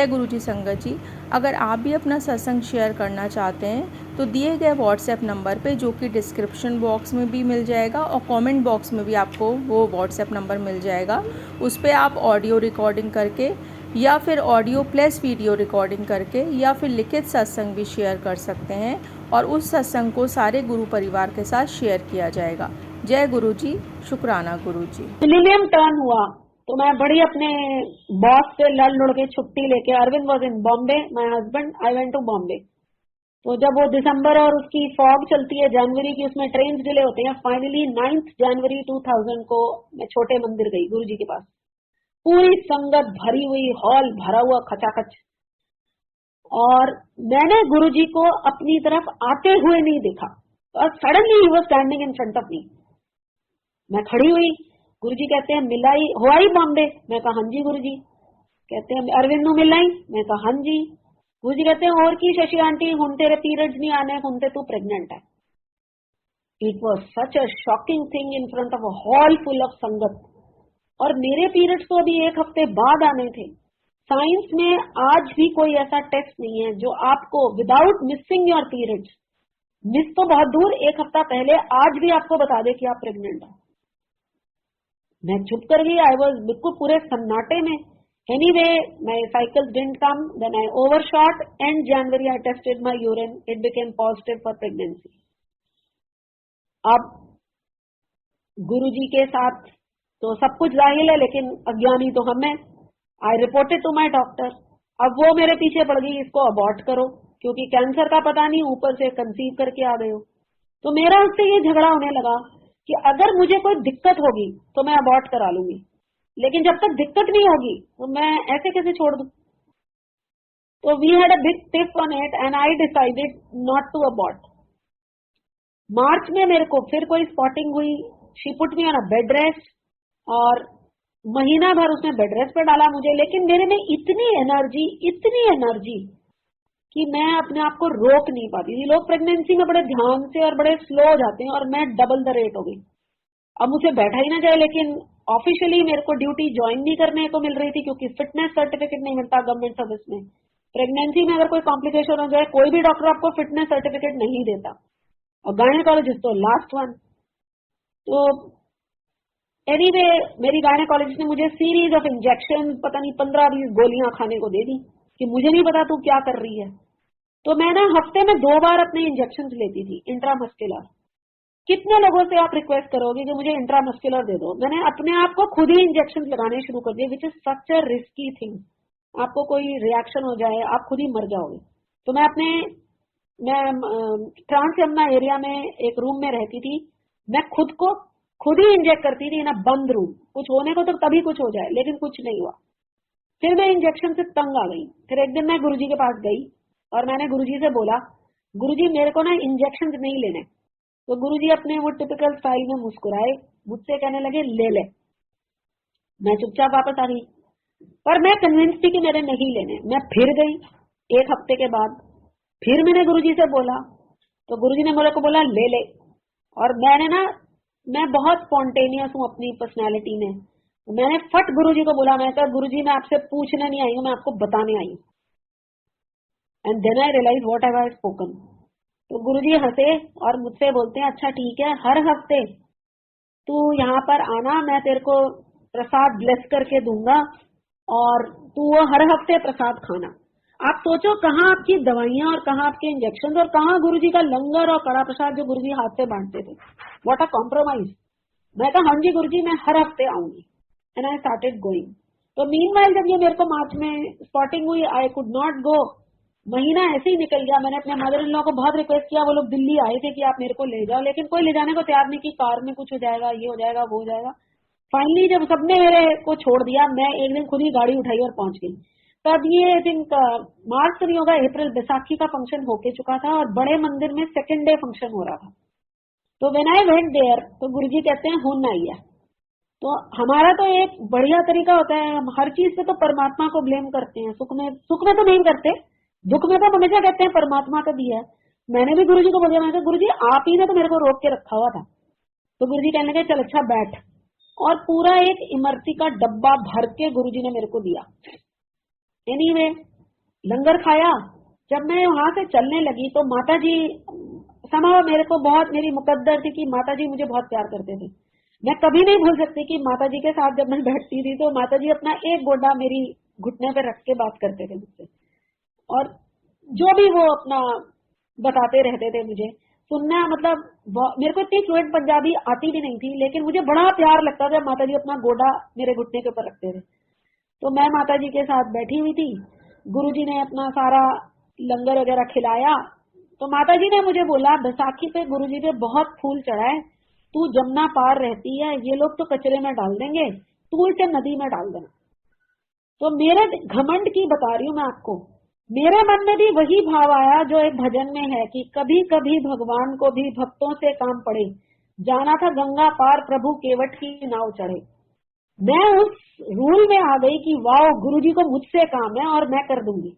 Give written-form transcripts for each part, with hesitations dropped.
जय गुरु जी संगत जी। अगर आप भी अपना सत्संग शेयर करना चाहते हैं तो दिए गए व्हाट्सएप नंबर पे, जो कि डिस्क्रिप्शन बॉक्स में भी मिल जाएगा और कमेंट बॉक्स में भी आपको वो व्हाट्सएप नंबर मिल जाएगा, उस पर आप ऑडियो रिकॉर्डिंग करके या फिर ऑडियो प्लस वीडियो रिकॉर्डिंग करके या फिर लिखित सत्संग भी शेयर कर सकते हैं और उस सत्संग को सारे गुरु परिवार के साथ शेयर किया जाएगा। जय गुरु जी, शुक्राना गुरु जी। मिलेनियम टर्न हुआ तो मैं बड़ी अपने बॉस से लड़ लुड़ के छुट्टी लेके, Arvind was in Bombay, my husband, I went to Bombay. तो जब वो दिसंबर और उसकी फॉग चलती है जनवरी की, उसमें ट्रेन डिले होते हैं, फाइनली 9 जनवरी 2000 को मैं छोटे मंदिर गई गुरु जी के पास। पूरी संगत भरी हुई, हॉल भरा हुआ खचाखच, और मैंने गुरु जी को अपनी तरफ आते हुए नहीं देखा और suddenly he was standing in front of me. मैं खड़ी हुई, गुरुजी कहते हैं मिलाई हुआई बॉम्बे, मैं कहा हाँ जी गुरुजी। कहते हैं अरविंद नु मिलाई, मैं कहा हाँ जी। गुरुजी कहते हैं और की शशि आंटी हुन तेरे पीरियड्स नहीं आने, हुन ते तू प्रेग्नेंट है। It was such a shocking thing in front of a hall full of संगत। और मेरे पीरियड्स तो अभी एक हफ्ते बाद आने थे। साइंस में आज भी कोई ऐसा टेस्ट नहीं है जो आपको without missing your periods, miss तो बहुत दूर, एक हफ्ता पहले आज भी आपको बता दे कि आप प्रेग्नेंट हो। मैं चुप कर गई, आई वॉज बिल्कुल पूरे सन्नाटे में। Anyway my cycles didn't come, then I overshot, and January I tested my urine, it became positive for pregnancy. अब गुरुजी के साथ तो सब कुछ जाहिर है, लेकिन अज्ञानी तो हम हैं। आई रिपोर्टेड टू माय डॉक्टर। अब वो मेरे पीछे पड़ गई, इसको अबॉर्ट करो, क्योंकि कैंसर का पता नहीं, ऊपर से कंसीव करके आ गए हो। तो मेरा उससे ये झगड़ा होने लगा कि अगर मुझे कोई दिक्कत होगी तो मैं अबॉर्ट करा लूंगी, लेकिन जब तक दिक्कत नहीं होगी तो मैं ऐसे कैसे छोड़ दूं। तो we had a big tiff on it and I decided not to abort. मार्च में मेरे को फिर कोई स्पॉटिंग हुई, she put me on a bed rest, और महीना भर उसने बेड रेस्ट पे डाला मुझे। लेकिन मेरे में इतनी एनर्जी कि मैं अपने आप को रोक नहीं पाती थी। लोग प्रेगनेंसी में बड़े ध्यान से और बड़े स्लो हो जाते हैं, और मैं डबल द रेट हो गई। अब मुझे बैठा ही ना जाए, लेकिन ऑफिशियली मेरे को ड्यूटी ज्वाइन नहीं करने को मिल रही थी, क्योंकि फिटनेस सर्टिफिकेट नहीं मिलता गवर्नमेंट सर्विस में। प्रेगनेंसी में अगर कोई कॉम्प्लिकेशन हो जाए, कोई भी डॉक्टर आपको फिटनेस सर्टिफिकेट नहीं देता, और गायनेकोलॉजिस्ट तो लास्ट वन। तो एनीवे मेरी गायनेकोलॉजिस्ट ने मुझे सीरीज ऑफ इंजेक्शन, पता नहीं 15-20 गोलियां खाने को दे दी कि मुझे नहीं पता तू क्या कर रही है। तो मैं ना हफ्ते में 2 बार अपने इंजेक्शन लेती थी इंट्रामस्कुलर। कितने लोगों से आप रिक्वेस्ट करोगे कि मुझे इंट्रामस्कुलर दे दो। मैंने अपने आप को खुद ही इंजेक्शन लगाने शुरू कर दिए, which is such a risky thing. आपको कोई रिएक्शन हो जाए, आप खुद ही मर जाओगे। तो मैं ट्रांस यमुना एरिया में एक रूम में रहती थी, मैं खुद को खुद ही इंजेक्ट करती थी ना, बंद रूम। कुछ होने को तो तभी कुछ हो जाए, लेकिन कुछ नहीं हुआ। फिर मैं इंजेक्शन से तंग आ गई। फिर एक दिन मैं गुरुजी के पास गई और मैंने गुरुजी से बोला, गुरुजी मेरे को ना इंजेक्शन नहीं लेने। तो गुरुजी अपने वो टिपिकल स्टाइल में मुस्कुराए, मुझसे कहने लगे ले ले। मैं चुपचाप वापस आ गई, पर मैं कन्विंस थी कि मेरे नहीं लेने। मैं फिर गई एक हफ्ते के बाद, फिर मैंने गुरुजी से बोला, तो गुरुजी ने मेरे को बोला ले ले। और मैं बहुत स्पॉन्टेनियस हूँ अपनी पर्सनैलिटी में। तो मैंने फट गुरुजी को बोला, मैं कहा गुरुजी मैं आपसे पूछने नहीं आई हूँ, मैं आपको बताने आई हूँ। And then I realise what have I spoken. तो गुरुजी हंसे और मुझसे बोलते हैं, अच्छा ठीक है, हर हफ्ते तू यहाँ पर आना, मैं तेरे को प्रसाद ब्लेस करके दूंगा और तू वो हर हफ्ते प्रसाद खाना। आप सोचो कहाँ आपकी दवाइयां और कहाँ आपके इंजेक्शन और कहाँ गुरुजी का लंगर और कड़ा प्रसाद जो गुरुजी हाथ से बांटते थे। What a compromise. मैं कहा हाँ जी गुरुजी मैं हर हफ्ते आऊंगी। And I started going. तो मीनवाइल जब ये मेरे को मार्च में स्पॉटिंग हुई, आई कुड नॉट गो। महीना ऐसे ही निकल गया। मैंने अपने मदर इन लॉ को बहुत रिक्वेस्ट किया, वो लोग दिल्ली आए थे कि आप मेरे को ले जाओ, लेकिन कोई ले जाने को तैयार नहीं कि कार में कुछ हो जाएगा, ये हो जाएगा, वो हो जाएगा। फाइनली जब सबने मेरे को छोड़ दिया, मैं एक दिन खुद ही गाड़ी उठाई और पहुंच गई। तब ये दिन मार्च तो नहीं होगा, अप्रैल बैसाखी का फंक्शन होके चुका था और बड़े मंदिर में सेकेंड डे फंक्शन हो रहा था। तो व्हेन आई वेंट देयर, तो गुरुजी कहते हैं हुन आई है। तो हमारा तो एक बढ़िया तरीका होता है, हम हर चीज पे तो परमात्मा को ब्लेम करते हैं, सुख में तो नहीं करते, दुख में तो हमेशा कहते हैं परमात्मा का दिया है। मैंने भी गुरुजी को बोला, मैंने कहा गुरुजी आप ही ने तो मेरे को रोक के रखा हुआ था। तो गुरुजी कहने लगे चल अच्छा बैठ, और पूरा एक इमरती का डब्बा भर के गुरुजी ने मेरे को दिया। एनीवे लंगर खाया। जब मैं वहां से चलने लगी तो माता जी समाव मेरे को बहुत, मेरी मुकद्दर थी कि माता जी मुझे बहुत प्यार करते थे। मैं कभी नहीं भूल सकती कि माता जी के साथ जब मैं बैठती थी तो माता जी अपना एक गोडा मेरी घुटने पे रख के बात करते थे मुझसे, और जो भी वो अपना बताते रहते थे मुझे सुनना। मतलब मेरे को इतनी फ्लुएंट पंजाबी आती भी नहीं थी, लेकिन मुझे बड़ा प्यार लगता था माता जी अपना गोडा मेरे घुटने के ऊपर रखते थे। तो मैं माता जी के साथ बैठी हुई थी, गुरुजी ने अपना सारा लंगर वगैरह खिलाया। तो माता जी ने मुझे बोला, बैसाखी पे गुरुजी पे बहुत फूल चढ़ाए, तू जमुना पार रहती है, ये लोग तो कचरे में डाल देंगे, तू इसे नदी में डाल देना। तो मेरे घमंड की बता रही हूँ मैं आपको, मेरे मन में भी वही भाव आया जो एक भजन में है कि कभी कभी भगवान को भी भक्तों से काम पड़े, जाना था गंगा पार प्रभु केवट की नाव चढ़े। मैं उस रूल में आ गई कि वाह, गुरुजी को मुझसे काम है और मैं कर दूंगी।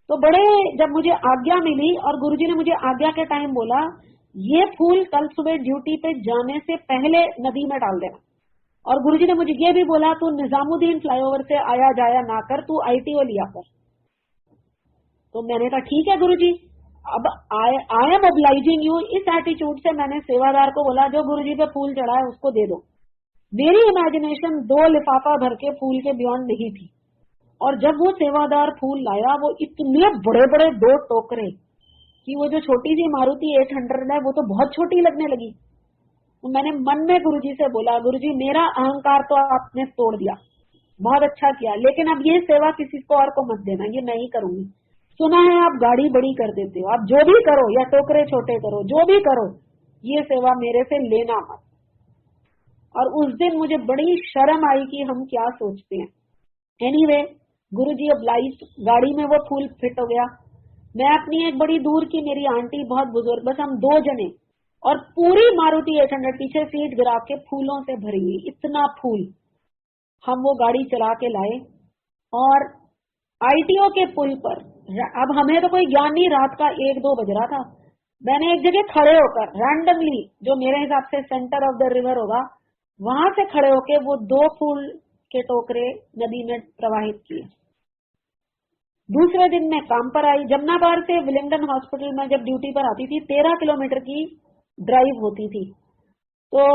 तो बड़े, जब मुझे आज्ञा मिली और गुरुजी ने मुझे आज्ञा के टाइम बोला, ये फूल कल सुबह ड्यूटी पे जाने से पहले नदी में डाल देना। और गुरुजी ने मुझे ये भी बोला, तू निजामुद्दीन फ्लाईओवर से आया जाया ना कर, तू ITO लिया कर। तो मैंने कहा ठीक है गुरुजी, अब आई एम ओब्लाइजिंग यू। इस एटीट्यूड से मैंने सेवादार को बोला, जो गुरुजी पे फूल चढ़ा है उसको दे दो। मेरी इमेजिनेशन 2 लिफाफा भर के फूल के बियॉन्ड नहीं थी। और जब वो सेवादार फूल लाया, वो इतने बड़े बड़े 2 टोकरे कि वो जो छोटी सी मारुति 800 है वो तो बहुत छोटी लगने लगी। तो मैंने मन में गुरुजी से बोला, गुरुजी मेरा अहंकार तो आपने तोड़ दिया, बहुत अच्छा किया, लेकिन अब ये सेवा किसी को और को मत देना, ये मैं ही करूंगी। सुना है आप गाड़ी बड़ी कर देते हो, आप जो भी करो या टोकरे छोटे करो, जो भी करो, ये सेवा मेरे से लेना मत। और उस दिन मुझे बड़ी शर्म आई कि हम क्या सोचते हैं। एनीवे, गुरुजी ऑब्लाइज्ड, गाड़ी में वो फूल फिट हो गया। मैं अपनी एक बड़ी दूर की मेरी आंटी, बहुत बुजुर्ग, बस हम 2 जने, और पूरी मारुति 800 पीछे सीट गिरा के फूलों से भरी हुई, इतना फूल। हम वो गाड़ी चला के लाए और ITO के पुल पर, अब हमें तो कोई ज्ञान नहीं, रात का 1-2 बज रहा था। मैंने एक जगह खड़े होकर रैंडमली, जो मेरे हिसाब से सेंटर ऑफ द रिवर होगा, वहां से खड़े होके वो 2 फूल के टोकरे नदी में प्रवाहित किए। दूसरे दिन मैं काम पर आई। जमुना पार से विलिंगडन हॉस्पिटल में जब ड्यूटी पर आती थी, 13 किलोमीटर की ड्राइव होती थी। तो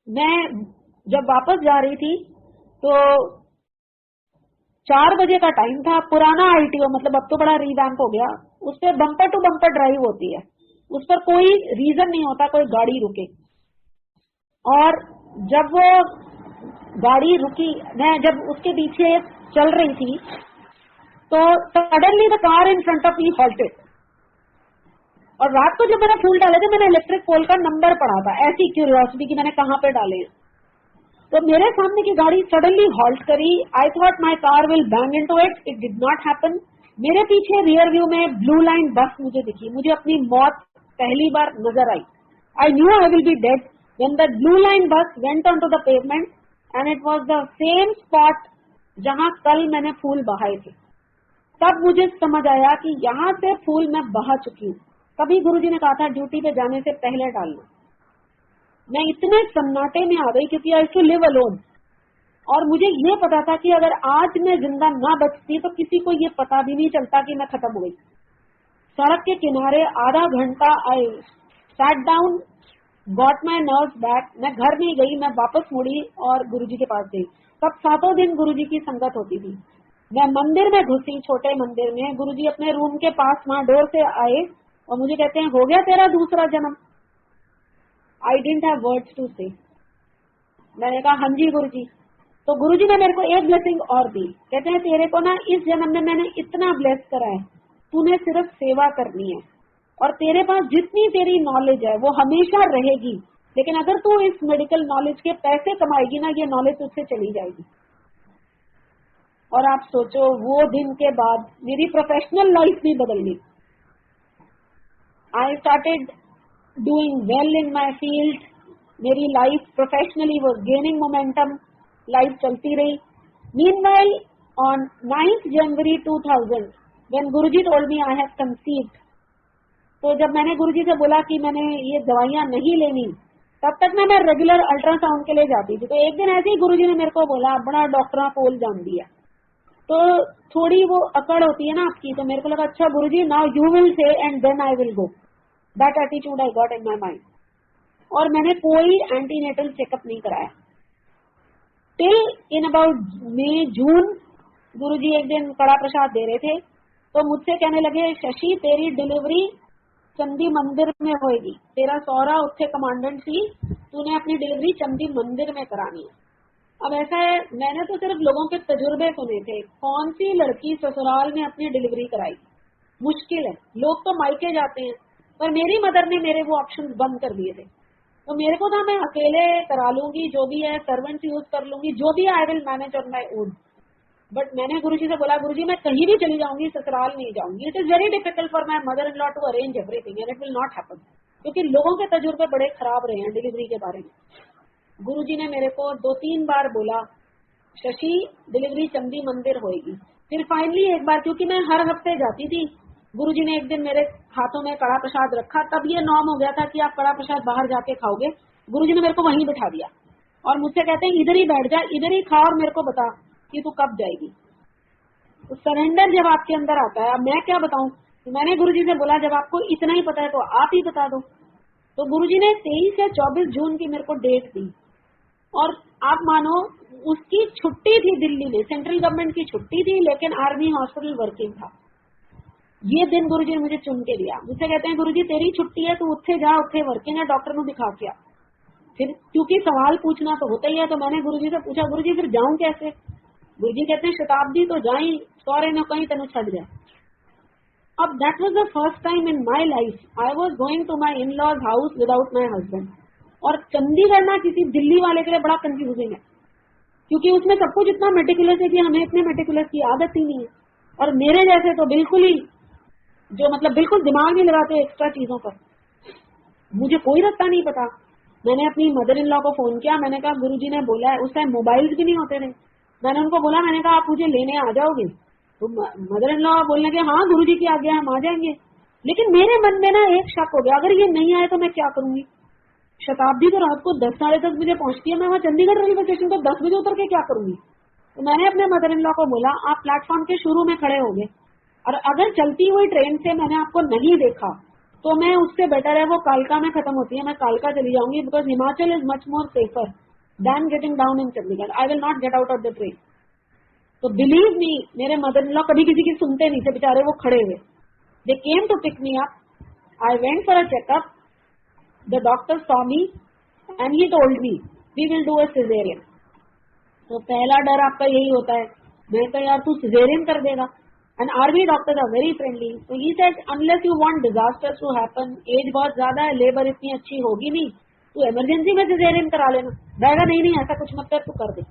मैं जब वापस जा रही थी तो 4 बजे का टाइम था। पुराना ITO, मतलब अब तो बड़ा रिवैम्प हो गया, उस पर बम्पर टू बम्पर ड्राइव होती है, उस पर कोई रीजन नहीं होता कोई गाड़ी रुके। और जब वो गाड़ी रुकी, मैं जब उसके पीछे चल रही थी तो suddenly the car in front of me halted. और रात को जब मैंने फूल डाले थे, मैंने इलेक्ट्रिक पोल का नंबर पढ़ा था, ऐसी क्यूरियोसिटी कि मैंने कहाँ पे डाले हैं। तो मेरे सामने की गाड़ी सडनली हॉल्ट करी। I thought my car will bang into it, it did not happen. मेरे पीछे रियर व्यू में ब्लू लाइन बस मुझे दिखी, मुझे अपनी मौत पहली बार नजर आई। I knew I will be dead when the blue line bus went on to the pavement and it was the same spot जहां कल मैंने फूल बहाए थे। तब मुझे समझ आया कि यहाँ से फूल मैं बहा चुकी हूँ। कभी गुरुजी ने कहा था ड्यूटी पे जाने से पहले डालना। मैं इतने सन्नाटे में आ गई क्योंकि आई टू लिव अलोन, और मुझे ये पता था कि अगर आज मैं जिंदा ना बचती तो किसी को ये पता भी नहीं चलता कि मैं खत्म हो गई। सड़क के किनारे आधा घंटा I sat down, got my nerves back. मैं घर नहीं गई, मैं वापस मुड़ी और गुरुजी के पास गई। तब 7 दिन गुरुजी की संगत होती थी। मैं मंदिर में घुसी, छोटे मंदिर में। गुरुजी अपने रूम के पास वहां डोर से आए और मुझे कहते हैं, हो गया तेरा दूसरा जन्म। I didn't have words to say. मैंने कहा हाँ जी गुरुजी। तो गुरुजी ने मेरे को एक ब्लेसिंग और दी। कहते हैं तेरे को ना इस जन्म में मैंने इतना ब्लेस करा है, तूने सिर्फ सेवा करनी है और तेरे पास जितनी तेरी नॉलेज है वो हमेशा रहेगी, लेकिन अगर तू इस मेडिकल नॉलेज के पैसे कमाएगी ना, ये नॉलेज तुझसे चली जाएगी। और आप सोचो, वो दिन के बाद मेरी प्रोफेशनल लाइफ भी बदल गई। I started doing well in my field. मेरी life professionally was gaining momentum, life चलती रही। Meanwhile on 9th January 2000 when Guruji told me I have conceived, तो जब मैंने गुरुजी से बोला कि मैंने ये दवाइयां नहीं लेनी, तब तक मैं रेगुलर अल्ट्रासाउंड के लिए जाती थी। तो एक दिन ऐसे ही गुरुजी ने मेरे को बोला, बड़ा डॉक्टर को उलझान दिया। तो थोड़ी वो अकड़ होती है ना आपकी, तो मेरे को लगा अच्छा Guruji now you will say and then I will go, that attitude I got in my mind. और मैंने कोई एंटीनेटल चेकअप नहीं कराया टिल इन अबाउट मई जून। गुरुजी एक दिन कड़ा प्रसाद दे रहे थे, तो मुझसे कहने लगे शशि तेरी डिलीवरी चंदी मंदिर में होएगी, तेरा सौरा उत्थे कमांडेंट सी, तूने अपनी डिलीवरी चंदी मंदिर में करानी है। अब ऐसा है, मैंने तो सिर्फ लोगों के तजुर्बे सुने थे, कौन सी लड़की ससुराल में अपनी डिलीवरी कराई, मुश्किल है। लोग तो मायके जाते हैं, पर मेरी मदर ने मेरे वो ऑप्शन बंद कर दिए थे। तो मेरे को था मैं अकेले करा लूंगी, जो भी है सर्वेंट्स यूज कर लूंगी, जो भी I will manage on my own. But मैंने गुरुजी से बोला गुरुजी मैं कहीं भी चली जाऊंगी, ससुराल नहीं जाऊंगी। It is very difficult for my mother in law to arrange everything and it will not happen, क्योंकि लोगों के तजुर्बे बड़े खराब रहे हैं डिलीवरी के बारे में। गुरुजी ने मेरे को 2-3 बार बोला शशि डिलीवरी चंदी मंदिर होएगी। फिर फाइनली एक बार, क्योंकि मैं हर हफ्ते जाती थी, गुरुजी ने एक दिन मेरे हाथों में कड़ा प्रसाद रखा, तब ये नॉर्म हो गया था कि आप कड़ा प्रसाद बाहर जाके खाओगे। गुरुजी ने मेरे को वहीं बिठा दिया और मुझसे कहते हैं इधर ही बैठ जा, इधर ही खा और मेरे को बता कि तू कब जाएगी। तो सरेंडर जब आपके अंदर आता है, अब मैं क्या बताऊं, तो मैंने गुरुजी से बोला जब आपको इतना ही पता है तो आप ही बता दो। तो गुरुजी ने 23 या 24 जून की मेरे को डेट दी, और आप मानो उसकी छुट्टी थी दिल्ली में, सेंट्रल गवर्नमेंट की छुट्टी थी, लेकिन आर्मी हॉस्पिटल वर्किंग था। ये दिन गुरुजी ने मुझे चुन के दिया। मुझसे कहते हैं गुरुजी तेरी छुट्टी है, तू उत्थे जा, उत्थे वर्किंग है, डॉक्टर को दिखा के आ। फिर क्योंकि सवाल पूछना तो होता ही है, तो मैंने गुरुजी से पूछा गुरुजी फिर जाऊं कैसे। गुरुजी कहते हैं शताब्दी तो जाई, सौरे में कहीं तेन छड़ जाए। अब that was the first time in my life I was going to my in law's house without my husband. और चंडीगढ़ ना किसी दिल्ली वाले के लिए बड़ा कंफ्यूजिंग है, क्योंकि उसमें सब कुछ इतना मेटिकुलस है कि हमें इतने मेटिकुलस की आदत ही नहीं है। और मेरे जैसे तो बिल्कुल ही जो मतलब बिल्कुल दिमाग नहीं लगाते एक्स्ट्रा चीजों पर, मुझे कोई रास्ता नहीं पता। मैंने अपनी मदर इन लॉ को फोन किया, मैंने कहा गुरुजी ने बोला है, उस टाइम मोबाइल्स भी नहीं होते थे। मैंने उनको बोला, मैंने कहा आप मुझे लेने आ जाओगे? तो मदर इन लॉ बोलने के हाँ गुरुजी की आज्ञा हम आ जाएंगे। लेकिन मेरे मन में ना एक शक हो गया, अगर ये नहीं आए तो मैं क्या करूंगी। शताब्दी तो रात को 10-10:30 बजे पहुंचती है, मैं वहां चंडीगढ़ रेलवे स्टेशन को 10 बजे उतर के क्या करूंगी। तो मैंने अपने मदर इन लॉ को बोला आप प्लेटफॉर्म के शुरू में खड़े हो गए, और अगर चलती हुई ट्रेन से मैंने आपको नहीं देखा तो मैं उससे बेटर है वो कालका में खत्म होती है, मैं कालका चली जाऊंगी, because Himachal is much more safer than getting down in Chandigarh. I will not get out of the train. तो बिलीव मी, मेरे मदर इन लॉ कभी किसी की सुनते नहीं थे बेचारे, वो खड़े हुए। They came to pick me up, I went for a checkup, the doctor saw me and he told me we will do a caesarean. तो पहला डर आपका यही होता है, मैं कहा यार तू सिजेरियन कर देगा। And army doctors are very friendly, तो he said unless you want disasters to happen, as बहुत ज्यादा है, लेबर इतनी अच्छी होगी नहीं, तू इमरजेंसी में सिजेरियन करा लेना। रहेगा नहीं नहीं ऐसा कुछ मत कर, तू कर दे।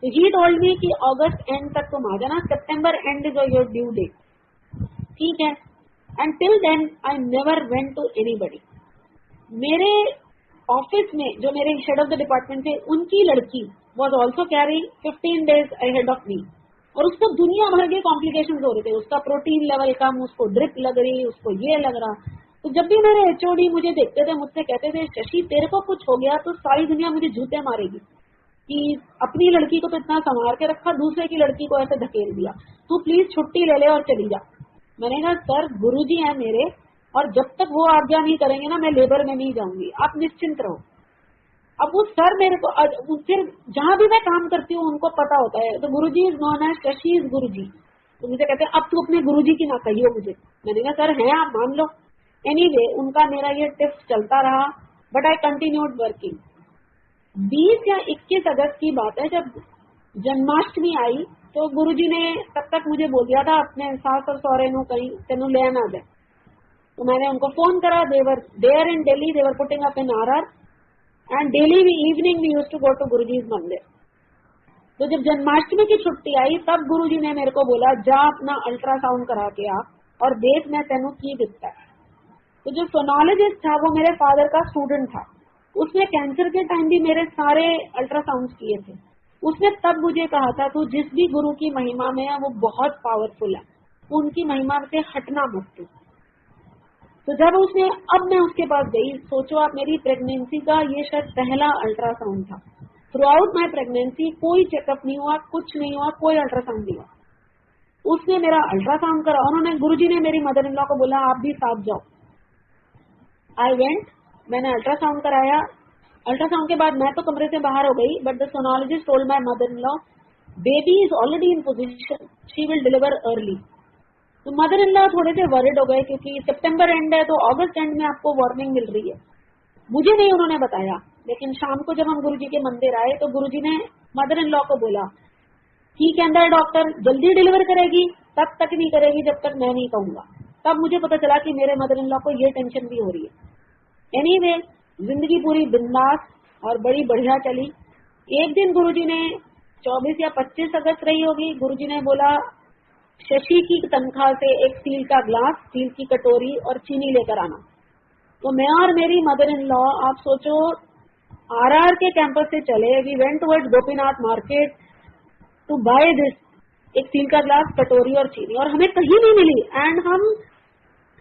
तो ही टोल्ड मी कि अगस्त एंड तक तुम आ जाना, September end is your due date, ठीक है। And till then I never went to anybody. मेरे ऑफिस में जो मेरे हेड ऑफ द डिपार्टमेंट थे, उनकी लड़की was also carrying 15 days ahead of me, और उसको दुनिया भर के कॉम्प्लिकेशंस हो रहे थे, उसका प्रोटीन लेवल कम, उसको ड्रिप लग रही, उसको ये लग रहा। तो जब भी मेरे एचओडी मुझे देखते थे, मुझसे कहते थे शशि तेरे को कुछ हो गया तो सारी दुनिया मुझे जूते मारेगी कि अपनी लड़की को तो इतना संवार के रखा, दूसरे की लड़की को ऐसे धकेल दिया, तू प्लीज छुट्टी ले ले और चली जा। मैंने कहा सर गुरुजी हैं मेरे, और जब तक वो आज्ञा नहीं करेंगे ना मैं लेबर में नहीं जाऊंगी, आप निश्चिंत रहो। अब वो सर मेरे को फिर जहां भी मैं काम करती हूँ उनको पता होता है, तो Guruji is known as Shashi is Guruji. तो मुझे कहते हैं अब तू अपने गुरुजी की ना कहियो मुझे। मैंने कहा सर है आप मान लो। एनीवे उनका मेरा ये टिप्स चलता रहा, बट आई कंटिन्यूड वर्किंग। 20 या 21 अगस्त की बात है, जब जन्माष्टमी आई तो गुरुजी ने तब तक मुझे बोल दिया था अपने सास और सौरे नो कहीं तेनू ले ना जाए। तो मैंने उनको फोन करा, they were there in Delhi, they were putting up in RR, and daily evening we use to go to Guruji's mandir. तो जब जन्माष्टमी की छुट्टी आई तब गुरुजी ने मेरे को बोला जा अपना अल्ट्रासाउंड करा के आ और देख मैं तेनू की दिखता है। तो जो सोनोलॉजिस्ट था वो मेरे फादर का स्टूडेंट था, उसने कैंसर के टाइम भी मेरे सारे अल्ट्रासाउंड किए थे। उसने तब मुझे कहा था तू जिस भी गुरु की महिमा में है वो बहुत पावरफुल है, उनकी महिमा से हटना मत तू। तो जब उसने, अब मैं उसके पास गई, सोचो आप मेरी प्रेगनेंसी का ये शायद पहला अल्ट्रासाउंड था। थ्रू आउट माई प्रेगनेंसी कोई चेकअप नहीं हुआ, कुछ नहीं हुआ, कोई अल्ट्रासाउंड नहीं हुआ। उसने मेरा अल्ट्रासाउंड करा। उन्होंने, गुरुजी ने मेरी मदर इन लॉ को बोला आप भी साथ जाओ। आई वेंट, मैंने अल्ट्रासाउंड कराया। अल्ट्रासाउंड के बाद मैं तो कमरे से बाहर हो गई, but the sonologist told my mother in law baby is already in position, she will deliver early. तो मदर इन लॉ थोड़े से वरिड हो गए, क्योंकि सितंबर एंड है तो अगस्त एंड में आपको वार्निंग मिल रही है। मुझे नहीं उन्होंने बताया, लेकिन शाम को जब हम गुरुजी के मंदिर आए तो गुरुजी ने मदर इन लॉ को बोला ठीक है डॉक्टर जल्दी डिलीवर करेगी, तब तक नहीं करेगी जब तक मैं नहीं कहूंगा। तब मुझे पता चला कि मेरे मदर इन लॉ को ये टेंशन भी हो रही है। एनीवे, जिंदगी पूरी बिंदास और बड़ी बढ़िया चली। एक दिन गुरुजी ने 24 या 25 अगस्त रही होगी, गुरुजी ने बोला शशि की तनख्वाह से एक स्टील का ग्लास, स्टील की कटोरी और चीनी लेकर आना। तो मैं और मेरी मदर इन लॉ, आप सोचो, आरआर के कैंपस से चले, we went towards Gopinath market to buy this, एक स्टील का ग्लास, कटोरी और चीनी, और हमें कहीं नहीं मिली। एंड हम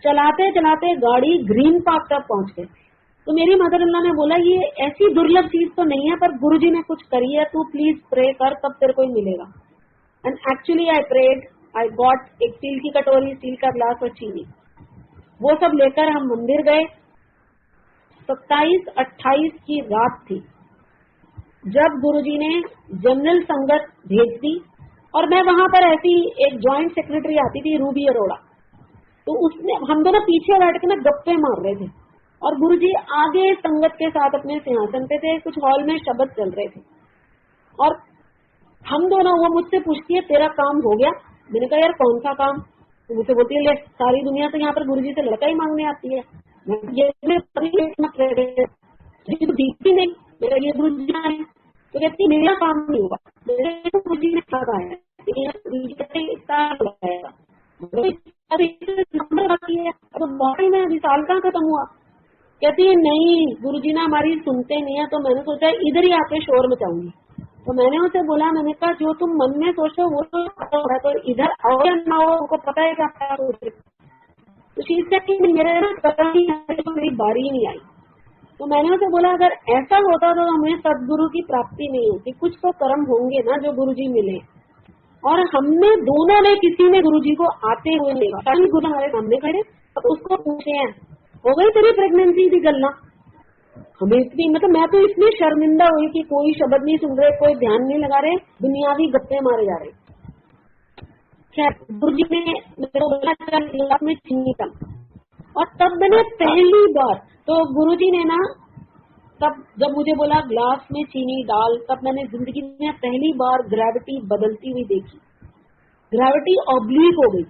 चलाते चलाते गाड़ी ग्रीन पार्क तक पहुंच गए। तो मेरी मदर इन लॉ ने बोला ये ऐसी दुर्लभ चीज तो नहीं है, पर गुरुजी ने कुछ करी है, तू प्लीज प्रे कर, तब तेरे को ही मिलेगा। And actually I prayed, I got एक स्टील की कटोरी, स्टील का ग्लास और चीनी। वो सब लेकर हम मंदिर गए। 27-28 की रात थी जब गुरुजी ने जनरल संगत भेज दी, और मैं वहां पर ऐसी एक ज्वाइंट सेक्रेटरी आती थी रूबी अरोड़ा, तो उसने, हम दोनों पीछे बैठ के ना गप्पे मार रहे थे और गुरुजी आगे संगत के साथ अपने सिंहासन पे थे। कुछ हॉल में शब्द चल रहे थे और हम दोनों, वो मुझसे पूछती है तेरा काम हो गया? मैंने कहा यार कौन सा काम? तो मुझसे बोलती है ले, सारी दुनिया तो यहाँ पर गुरुजी से लड़का ही मांगने आती है। दिखती नहीं, मेरा ये गुरुजी है। तो कहती मेरा काम नहीं हुआ, मेरे तो गुरुजी ने कहा है नंबर बाकी है, अब बहुत में अभी साल का खत्म हुआ। कहती है नहीं, गुरुजी ना हमारी सुनते नहीं है, तो मैंने सोचा इधर ही आके शोर मचाऊंगी। तो मैंने उसे बोला, मैंने कहा जो तुम मन में सोचो वो तो हो रहा है, तो इधर आओ या ना हो, उनको पता है क्या सोच रहे। तो चीज कि मेरे ना पता नहीं है, तो मेरी बारी ही नहीं आई। तो मैंने उसे बोला अगर ऐसा होता तो हमें सदगुरु की प्राप्ति नहीं होती, कुछ तो कर्म होंगे ना जो गुरुजी मिले। और हमने दोनों ने, किसी ने गुरुजी को आते हुए देखा, गुरु हमारे सामने खड़े, तो उसको पूछे हैं हो गई तेरी प्रेगनेंसी की गलना? हमें इतनी, मतलब मैं तो इतनी शर्मिंदा हुई कि कोई शब्द नहीं सुन रहे, कोई ध्यान नहीं लगा रहे, दुनियावी गप्पे मारे जा रहे। खैर गुरुजी ने मेरे को बोला गिलास में चीनी कम, और तब मैंने पहली बार, तो गुरुजी ने ना तब जब मुझे बोला ग्लास में चीनी डाल, तब मैंने जिंदगी में पहली बार ग्रेविटी बदलती हुई देखी। ग्रेविटी ऑब्लिक हो गई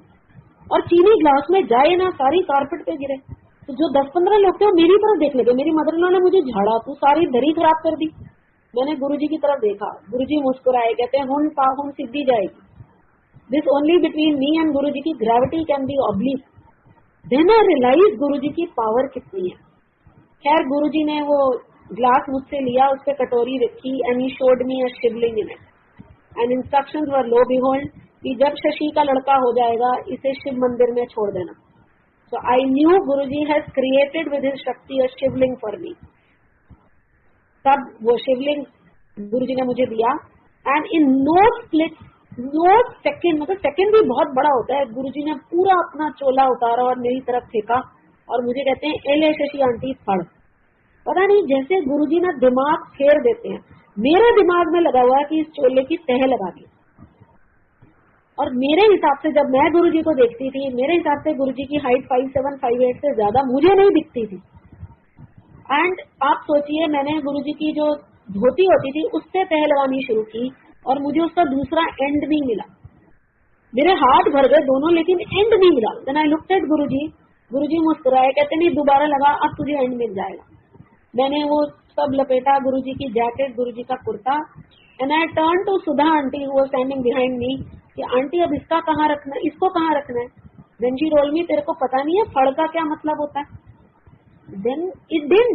और चीनी ग्लास में जाए ना, सारी कारपेट पे गिरे। तो जो 10-15 लोग थे वो मेरी तरफ देख लगे। मेरी मदर इन लॉ ने मुझे झाड़ा, तू सारी दरी खराब कर दी। मैंने गुरुजी की तरफ देखा, गुरुजी मुस्कुराए, कहते हैं हुन पाहुन सीधी जाएगी, this only between me and Guruji की gravity can be oblique. Then I realise Guruji की पावर कितनी है। खैर गुरुजी ने वो ग्लास मुझसे लिया, उस पर कटोरी रखी, and he showed me a Shivling in it, and instructions were low behold कि जब शशि का लड़का हो जाएगा इसे शिव मंदिर में छोड़ देना। So I knew Guruji has created with his Shakti a Shivling for me. तब वो शिवलिंग गुरुजी ने मुझे दिया, and in no split, no second, मतलब सेकेंड भी बहुत बड़ा होता है, गुरुजी ने पूरा अपना चोला उतारा और मेरी तरफ फेंका और मुझे कहते हैं एले शशि आंटी फड़। पता नहीं जैसे गुरुजी ना दिमाग फेर देते हैं, मेरे दिमाग में लगा हुआ है कि इस चोले की तह लगा दी। और मेरे हिसाब से जब मैं गुरुजी को देखती थी, मेरे हिसाब से गुरुजी की हाइट 5'7", 5'8" से ज्यादा मुझे नहीं दिखती थी। एंड आप सोचिए, मैंने गुरुजी की जो धोती होती थी उससे तह लगानी शुरू की और मुझे उसका दूसरा एंड नहीं मिला। मेरे हाथ भर गए दोनों, लेकिन एंड नहीं मिला। देन आई लुक्ड एट गुरुजी, गुरुजी मुस्कुराए, कहते नहीं दोबारा लगा, अब तुझे एंड मिल जाएगा। मैंने वो सब लपेटा, गुरुजी की जैकेट, गुरुजी का kurta, and I turn to Sudha aunty who was standing behind me कि आंटी अब इसका कहाँ रखना है, इसको कहाँ रखना है। देन शी टोल्ड मी तेरे को पता नहीं है फड़ का क्या मतलब होता है। Then it didn't